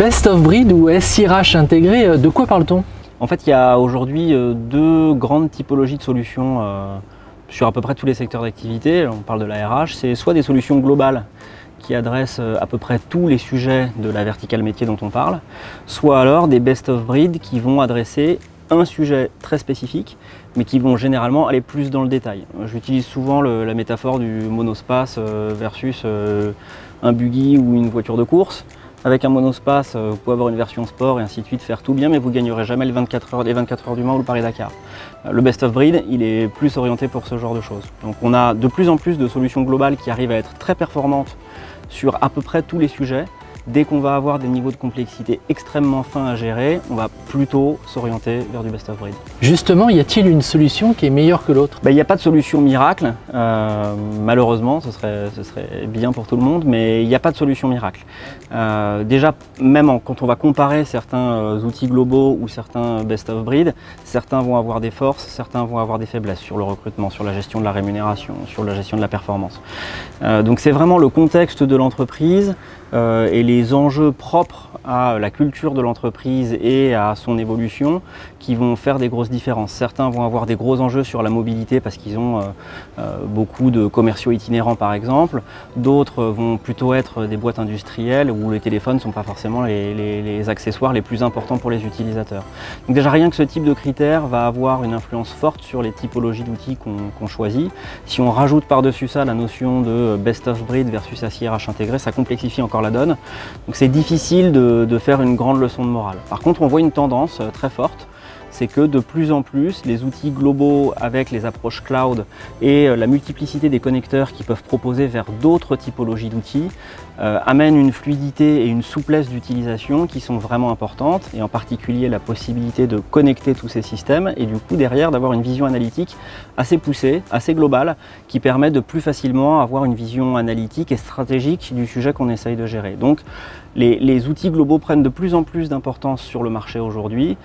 Best of breed ou SIRH intégré, de quoi parle-t-on? En fait, il y a aujourd'hui deux grandes typologies de solutions sur à peu près tous les secteurs d'activité. On parle de la RH, c'est soit des solutions globales qui adressent à peu près tous les sujets de la verticale métier dont on parle, soit alors des best of breed qui vont adresser un sujet très spécifique, mais qui vont généralement aller plus dans le détail. J'utilise souvent la métaphore du monospace versus un buggy ou une voiture de course. Avec un monospace, vous pouvez avoir une version sport et ainsi de suite, faire tout bien, mais vous ne gagnerez jamais les 24 heures du Mans ou le Paris-Dakar. Le best of breed, il est plus orienté pour ce genre de choses. Donc on a de plus en plus de solutions globales qui arrivent à être très performantes sur à peu près tous les sujets. Dès qu'on va avoir des niveaux de complexité extrêmement fins à gérer, on va plutôt s'orienter vers du best of breed. Justement, y a-t-il une solution qui est meilleure que l'autre? Il n'y a pas de solution miracle, malheureusement, ce serait bien pour tout le monde, mais il n'y a pas de solution miracle. Déjà, même quand on va comparer certains outils globaux ou certains best of breed, certains vont avoir des forces, certains vont avoir des faiblesses sur le recrutement, sur la gestion de la rémunération, sur la gestion de la performance. Donc c'est vraiment le contexte de l'entreprise et les enjeux propres à la culture de l'entreprise et à son évolution qui vont faire des grosses différences. Certains vont avoir des gros enjeux sur la mobilité parce qu'ils ont beaucoup de commerciaux itinérants par exemple. D'autres vont plutôt être des boîtes industrielles où les téléphones ne sont pas forcément les accessoires les plus importants pour les utilisateurs. Donc déjà rien que ce type de critères va avoir une influence forte sur les typologies d'outils qu'on choisit. Si on rajoute par-dessus ça la notion de best of breed versus SIRH intégré, ça complexifie encore la donne. Donc c'est difficile de faire une grande leçon de morale. Par contre, on voit une tendance très forte, c'est que de plus en plus, les outils globaux avec les approches cloud et la multiplicité des connecteurs qui peuvent proposer vers d'autres typologies d'outils amènent une fluidité et une souplesse d'utilisation qui sont vraiment importantes, et en particulier la possibilité de connecter tous ces systèmes et du coup derrière d'avoir une vision analytique assez poussée, assez globale, qui permet de plus facilement avoir une vision analytique et stratégique du sujet qu'on essaye de gérer. Donc les outils globaux prennent de plus en plus d'importance sur le marché aujourd'hui.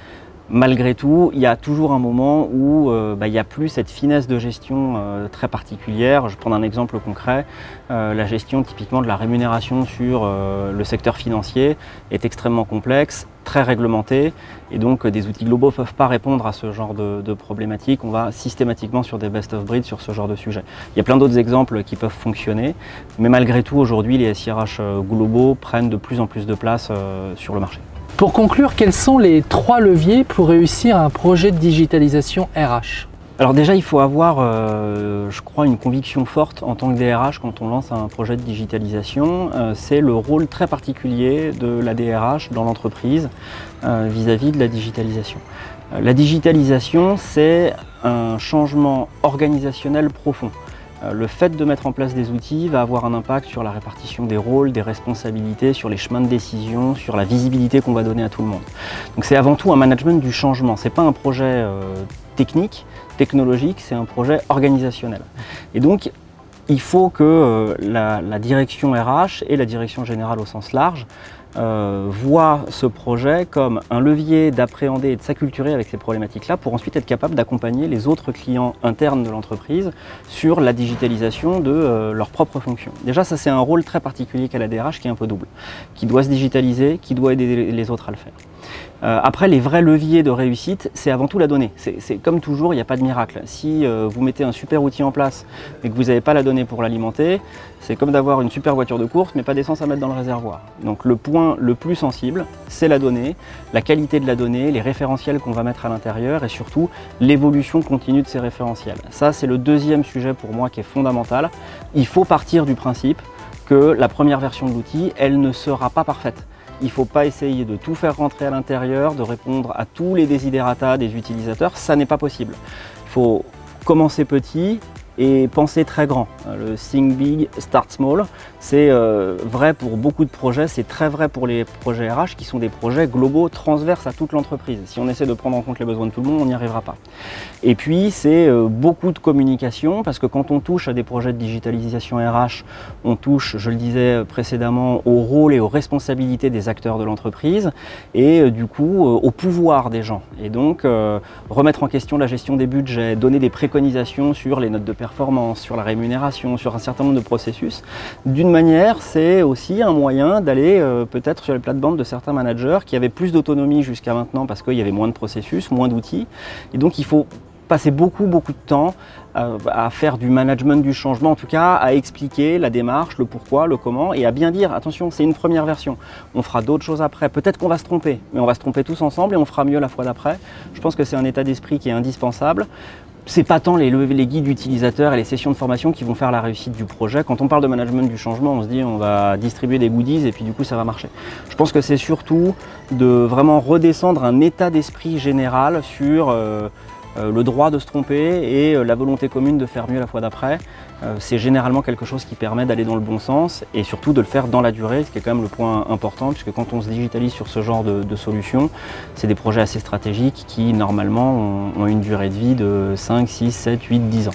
Malgré tout, il y a toujours un moment où il n'y a plus cette finesse de gestion très particulière. Je vais prendre un exemple concret. La gestion typiquement de la rémunération sur le secteur financier est extrêmement complexe, très réglementée, et donc des outils globaux ne peuvent pas répondre à ce genre de problématiques. On va systématiquement sur des best of breed sur ce genre de sujet. Il y a plein d'autres exemples qui peuvent fonctionner, mais malgré tout aujourd'hui les SIRH globaux prennent de plus en plus de place sur le marché. Pour conclure, quels sont les 3 leviers pour réussir un projet de digitalisation RH? Alors déjà, il faut avoir, je crois, une conviction forte en tant que DRH quand on lance un projet de digitalisation. C'est le rôle très particulier de la DRH dans l'entreprise vis-à-vis de la digitalisation. La digitalisation, c'est un changement organisationnel profond. Le fait de mettre en place des outils va avoir un impact sur la répartition des rôles, des responsabilités, sur les chemins de décision, sur la visibilité qu'on va donner à tout le monde. Donc c'est avant tout un management du changement, ce n'est pas un projet technique, technologique, c'est un projet organisationnel. Et donc il faut que la direction RH et la direction générale au sens large voient ce projet comme un levier d'appréhender et de s'acculturer avec ces problématiques-là pour ensuite être capable d'accompagner les autres clients internes de l'entreprise sur la digitalisation de leurs propres fonctions. Déjà, ça c'est un rôle très particulier qu'a la DRH qui est un peu double, qui doit se digitaliser, qui doit aider les autres à le faire. Après, les vrais leviers de réussite, c'est avant tout la donnée. C'est comme toujours, il n'y a pas de miracle. Si vous mettez un super outil en place et que vous n'avez pas la donnée pour l'alimenter, c'est comme d'avoir une super voiture de course mais pas d'essence à mettre dans le réservoir. Donc le point le plus sensible, c'est la donnée, la qualité de la donnée, les référentiels qu'on va mettre à l'intérieur et surtout l'évolution continue de ces référentiels. Ça, c'est le deuxième sujet pour moi qui est fondamental. Il faut partir du principe que la première version de l'outil, elle ne sera pas parfaite. Il ne faut pas essayer de tout faire rentrer à l'intérieur, de répondre à tous les desiderata des utilisateurs, ça n'est pas possible. Il faut commencer petit et penser très grand. Le think big, start small, c'est vrai pour beaucoup de projets, c'est très vrai pour les projets RH qui sont des projets globaux, transverses à toute l'entreprise. Si on essaie de prendre en compte les besoins de tout le monde, on n'y arrivera pas. Et puis c'est beaucoup de communication, parce que quand on touche à des projets de digitalisation RH, on touche, je le disais précédemment, au rôle et aux responsabilités des acteurs de l'entreprise et du coup au pouvoir des gens. Et donc remettre en question la gestion des budgets, donner des préconisations sur les notes de performance, performance, sur la rémunération, sur un certain nombre de processus. D'une manière, c'est aussi un moyen d'aller peut-être sur les plates-bandes de certains managers qui avaient plus d'autonomie jusqu'à maintenant parce qu'il y avait moins de processus, moins d'outils. Et donc il faut passer beaucoup de temps à faire du management du changement, en tout cas à expliquer la démarche, le pourquoi, le comment, et à bien dire, attention, c'est une première version, on fera d'autres choses après, peut-être qu'on va se tromper, mais on va se tromper tous ensemble et on fera mieux la fois d'après. Je pense que c'est un état d'esprit qui est indispensable. C'est pas tant les guides utilisateurs et les sessions de formation qui vont faire la réussite du projet. Quand on parle de management du changement, on se dit on va distribuer des goodies et puis du coup ça va marcher. Je pense que c'est surtout de vraiment redescendre un état d'esprit général sur le droit de se tromper et la volonté commune de faire mieux la fois d'après. C'est généralement quelque chose qui permet d'aller dans le bon sens et surtout de le faire dans la durée, ce qui est quand même le point important, puisque quand on se digitalise sur ce genre de solutions, c'est des projets assez stratégiques qui normalement ont une durée de vie de 5, 6, 7, 8, 10 ans.